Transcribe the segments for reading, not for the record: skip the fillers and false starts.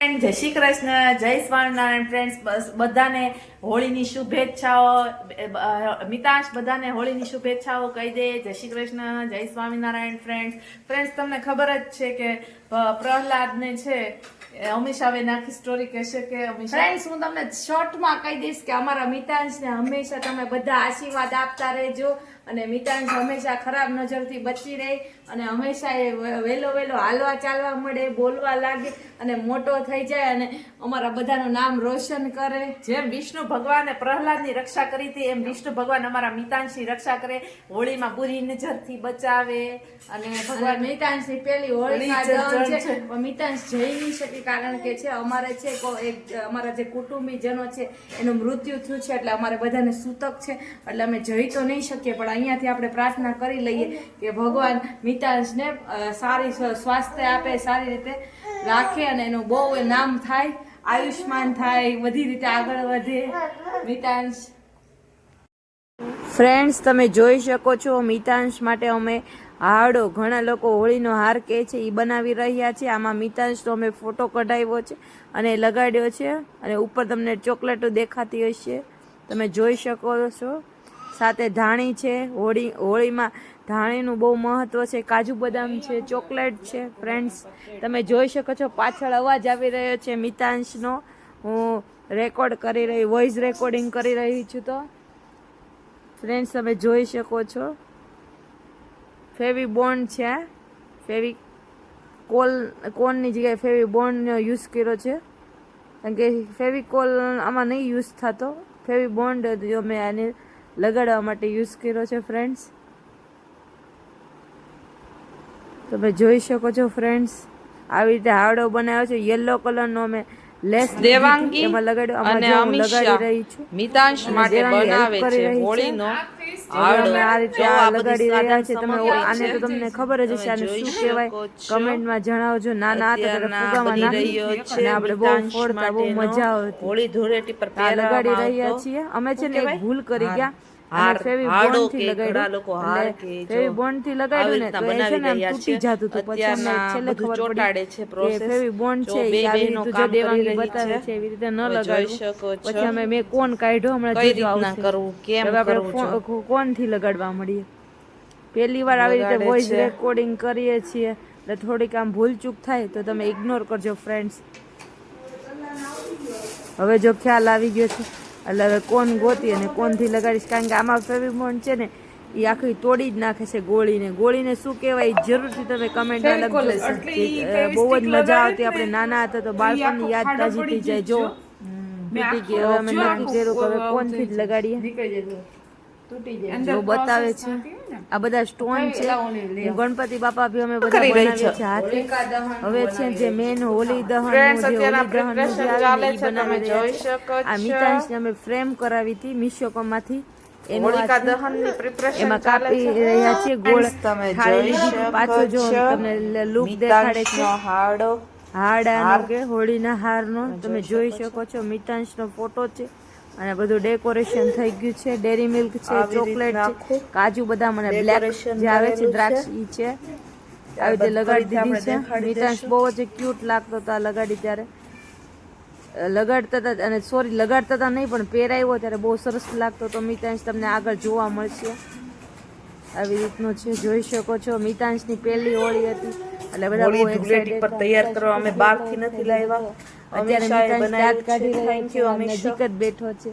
જય શ્રી કૃષ્ણ, જય સ્વામિનારાયણ ફ્રેન્ડ્સ. બસ બધાને હોળીની શુભેચ્છાઓ. મિતાંશ બધાને હોળીની શુભેચ્છાઓ કહી દે. જય શ્રી કૃષ્ણ, જય સ્વામિનારાયણ ફ્રેન્ડ્સ તમને ખબર જ છે કે પ્રહલાદને છે અમીષાબેન આખી સ્ટોરી કહેશે કે ફ્રેન્ડ્સ હું તમને શોર્ટમાં કહી દઈશ કે અમારા મિતાંશને હંમેશા તમે બધા આશીર્વાદ આપતા રહેજો અને મિતાંશ હંમેશા ખરાબ નજરથી બચી રહે અને હંમેશા એ વહેલો હાલવા ચાલવા મળે, બોલવા લાગે અને મોટો થઈ જાય અને અમારા બધાનું નામ રોશન કરે. જેમ વિષ્ણુ ભગવાને પ્રહલાદની રક્ષા કરી હતી એમ વિષ્ણુ ભગવાન અમારા મિતાંશની રક્ષા કરે, હોળીમાં બુરી નજરથી બચાવે. અને ભગવાન મિતાંશની પેલી હોળીકા દહન છે પણ મિતાંશ જઈ નહીં શકે કારણ કે છે અમારે છે અમારા જે કુટુંબીજનો છે એનું મૃત્યુ થયું છે એટલે અમારે બધાને સૂતક છે એટલે અમે જઈ તો નહીં શકીએ પણ અહીંયાથી આપણે પ્રાર્થના કરી લઈએ કે ભગવાન મિતાંશને સારી સ્વાસ્થ્ય આપે, સારી રીતે રાખે અને એનું બહુ નામ થાય, આયુષ્માન થાય, બધી રીતે આગળ વધે મિતાંશ. ફ્રેન્ડ્સ તમે જોઈ શકો છો મિતાંશ માટે અમે હાડો, ઘણા લોકો હોળીનો હાર કહે છે એ બનાવી રહ્યા છે. આમાં મિતાંશનો અમે ફોટો કઢાવ્યો છે અને લગાડ્યો છે અને ઉપર તમને ચોકલેટો દેખાતી હશે, તમે જોઈ શકો છો. સાથે ધાણી છે, હોળીમાં ધાણીનું બહુ મહત્વ છે, કાજુ બદામ છે, ચોકલેટ છે. ફ્રેન્ડ્સ તમે જોઈ શકો છો પાછળ અવાજ આવી રહ્યો છે મિતાંશનો. હું રેકોર્ડ કરી રહી, વોઇસ રેકોર્ડિંગ કરી રહી છું. તો ફ્રેન્ડ્સ તમે જોઈ શકો છો ફેવી બોન્ડ છે, ફેવી કોલની જગ્યાએ ફેવી બોન્ડનો યુઝ કર્યો છે કારણ કે ફેવિકોલ આમાં નહીં યુઝ થતો. ફેવી બોન્ડ મેં આને લગાડવા માટે યુઝ કર્યો છે. ફ્રેન્ડ્સ તમે જોઈ શકો છો ફ્રેન્ડ્સ આવી રીતે હાવડો બનાવ્યો છે. યલો કલરનો અમે લેસ દેવાંગી એમાં લગાડ્યો અને લગાડી રહી છું. મિતાંશ માટે બનાવે છે હોળીનો હાવડો. અમે આ રીતે લગાડી રહ્યા છે. તમે આને તો તમને ખબર જ હશે આને શું કહેવાય, કમેન્ટમાં જણાવજો. નાના હતા ત્યારે ફુગામાં નાખી અને આપણે બહુ ફોડતા, બહુ મજા આવતી. હોળી ધૂળેટી પર લગાડી રહ્યા છીએ અમે છે ને એક ભૂલ કરી ગયા અને ફેવી બોન્ડ થી લગાડ્યું. ફેવી બોન્ડ થી લગાડ્યું ને તો એ છે ને આમ તૂટી જતું હતું. પછી અમને છેલ્લે ખબર પડી કે ફેવી બોન્ડ છે એ આવી રીતે જો દેવાંગી બતાવે છે એવી રીતે ન લગાડવું. પછી અમે મેં કોન કાઢ્યો, હમણાં જોજો આવશે. હવે આપણે કોન થી લગાડવા મળીએ. પહેલી વાર આવી રીતે વોઇસ રેકોર્ડિંગ કરીએ છીએ એટલે થોડીક આમ ભૂલચૂક થાય તો તમે ઇગ્નોર કરજો ફ્રેન્ડ્સ. હવે જો ખ્યાલ આવી ગયો છે એટલે હવે કોન ગોતી અને કોનથી લગાડીશ કારણ કે આમાં ફેવિબોન્ડ છે ને એ આખી તોડી જ નાખે છે ગોળીને શું કહેવાય જરૂરથી તમે કમેન્ટમાં લખજો. બહુ જ મજા આવતી. આપણે નાના હતા તો બાળપણની યાદ તાજી થઈ જાય. જો તૂટી ગઈ. હવે અમે નક્કી કર્યું કે હવે કોનથી જ લગાડીએ. જો બતાવે છે આ બધા સ્ટોન છે. ગણપતિ બાપા બી અમે બધા બનાવીએ છીએ હાથે. હવે છે જે મેન હોળી દહન આ મિતાંશને અમે ફ્રેમ કરાવી હતી મીશોમાંથી. એમાં કાપી રહ્યા છીએ ગોળ થાળી લીધી. પાછો જો તમને લુક દેખાડે છે હારડાનો કે હોળીના હારનો. તમે જોઈ શકો છો મિતાંશનો ફોટો છે અને બધું ડેકોરેશન થઈ ગયું છે. ડેરી મિલ્ક છે, ચોકલેટ છે, કાજુ બદામ અને બ્લેક જે આવે છે દ્રાક્ષ ઈ છે. આવી રીતે લગાડી દીધી છે. મિતાંશ બહુ જ ક્યુટ લાગતો હતો લગાડી ત્યારે. લગાડતા હતા અને સોરી લગાડતા હતા નહીં પણ પહેરાવ્યો ત્યારે બહુ સરસ લાગતો હતો. મિતાંશ તમને આગળ જોવા મળશે. આવી રીતનું છે, જોઈ શકો છો. મિતાંશની પહેલી હોળી હતી એટલે બધા બહુ એક્સાઇટેડ પર તૈયાર કરવા અમે બહારથી નથી લાવ્યા. અત્યારે મિતાંશ દાંત કાઢી રહ્યો છે અને નજીક જ બેઠો છે.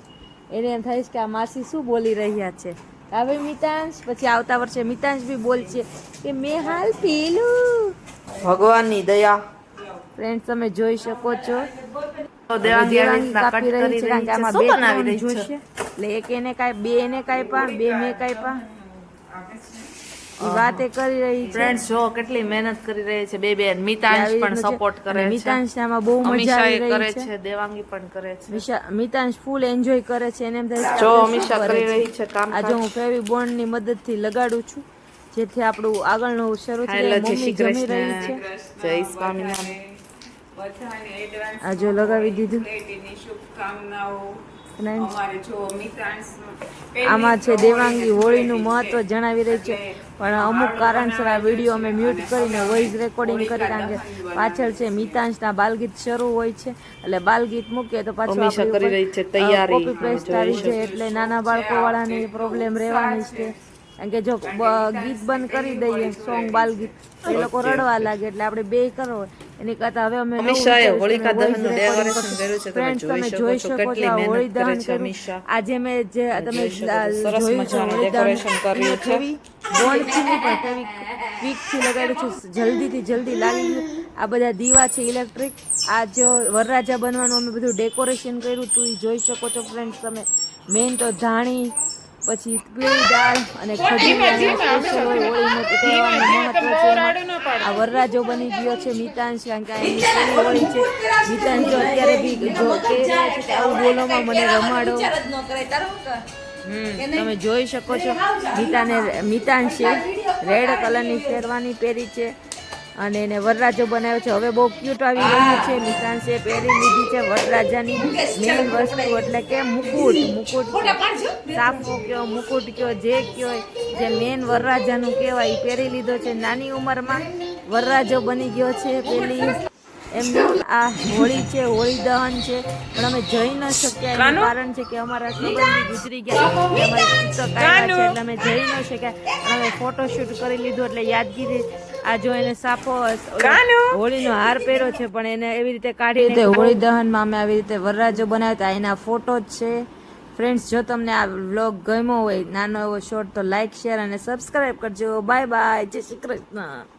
એને એમ થાય કે આ માસી શું બોલી રહ્યા છે. હવે મિતાંશ પછી આવતા વર્ષે મિતાંશ બી બોલશે કે મેં હાલ પીલું. ભગવાનની દયા. ફ્રેન્ડ્સ તમે જોઈ શકો છો દેવાંગી કાપી રહી છે કારણ કે આમાં બે બનાવી જોશે એટલે એક એને કાંઈ બે એને કાપ્યા, બે મેં કાપ્યા. એ વાતે કરી રહી છે. ફ્રેન્ડ્સ જો કેટલી મહેનત કરી રહી છે બે બેન. મિતાંશ પણ સપોર્ટ કરે છે. મિતાંશ આમાં બહુ મજા આવી રહી છે. દેવાંગી પણ કરે છે. મિતાંશ ફૂલ એન્જોય કરે છે. એને એમ થાય જો અમીષા કરી રહી છે કામ. આજે હું ફેવી બોન્ડ ની મદદથી લગાડું છું જેથી આપણું આગળનું શરૂ થાય. મમ્મી જમી રહી છે. જય સ્વામિનારાયણ. બધાને એડવાન્સ આ જો લગાવી દીધું. ધૂળેટીની શુભકામનાઓ. Friends, અમારે જો મિતાંશ આમાં છે દેવાંગી હોળીનું મહત્વ જણાવી રહી છે, પણ અમુક કારણસર આ વિડીયો અમે મ્યુટ કરીને વોઇસ રેકોર્ડિંગ કરી, કારણ કે પાછળ છે મિતાંશના બાલગીત શરૂ હોય છે, એટલે બાલગીત મૂકીએ તો પાછું કોપી પેસ્ટ આવી જાય, એટલે નાના બાળકો વાળાને પ્રોબ્લેમ રહેવાની જ છે. કારણ કે જો ગીત બંધ કરી દઈએ, સોંગ બાલગીત, એ લોકો રડવા લાગે, એટલે આપણે બે કરો એની કરતા હવે અમે હોલિકા દહનનું ડેકોરેશન કર્યું છે. ફ્રેન્ડ્સ તમે જોઈ શકો છો આ હોળી દહન કર્યું. આજે મેં જે તમે જોયું છે હોળી દહન કેવી બોન્ડથી નહીં પણ કેવી ક્વિકથી લગાડ્યું છે, જલ્દીથી જલ્દી લાગી ગયું. આ બધા દીવા છે ઇલેક્ટ્રિક. આ જો વરરાજા બનવાનું અમે બધું ડેકોરેશન કર્યું હતું એ જોઈ શકો છો ફ્રેન્ડ્સ તમે. મેઇન તો ધાણી, પછી પીળી દાળ અને ખજૂર સ્પેશિયલ હોય હોળીનો તહેવારનું મહત્વ છે એમાં. આ વરરાજો બની ગયો છે મિતાંશ, કારણ કે એની પહેલી હોળી છે. મિતાંશ જો અત્યારે બી જો કહી રહ્યા છે કે આવું બોલોમાં મને રમાડો. તમે જોઈ શકો છો મિતાંશે રેડ કલરની શેરવાની પહેરી છે અને એને વરરાજો બનાવ્યો છે. હવે બહુ ક્યુટ આવી રહ્યું છે. મિતાંશે પહેરી લીધી છે વરરાજાની મેઇન વસ્તુ, એટલે કે મુકુટ સાફો કયો મુકુટ કયો જે કયો જે મેઇન વરરાજાનું કહેવાય એ પહેરી લીધો છે. નાની ઉંમરમાં વરરાજો બની ગયો છે. પેલી એમની આ હોળી છે, હોળી દહન છે, પણ અમે જઈ ન શક્યા. એનું કારણ છે કે અમારા સંબંધી ગુજરી ગયા, અમારી પુસ્તક આવ્યા છે, એટલે અમે જઈ ન શક્યા, પણ અમે ફોટોશૂટ કરી લીધું એટલે યાદગીરી. આ જો એને સાફો હોળીનો હાર પહેર્યો છે, પણ એને એવી રીતે કાઢી રીતે હોળી દહનમાં અમે આવી રીતે વરરાજો બનાવ્યા હતા. એના ફોટો જ છે. ફ્રેન્ડ્સ, જો તમને આ વ્લોગ ગમ્યો હોય નાનો એવો શોર્ટ, તો લાઈક, શેર અને સબસ્ક્રાઈબ કરજો. બાય બાય, જય શ્રી કૃષ્ણ.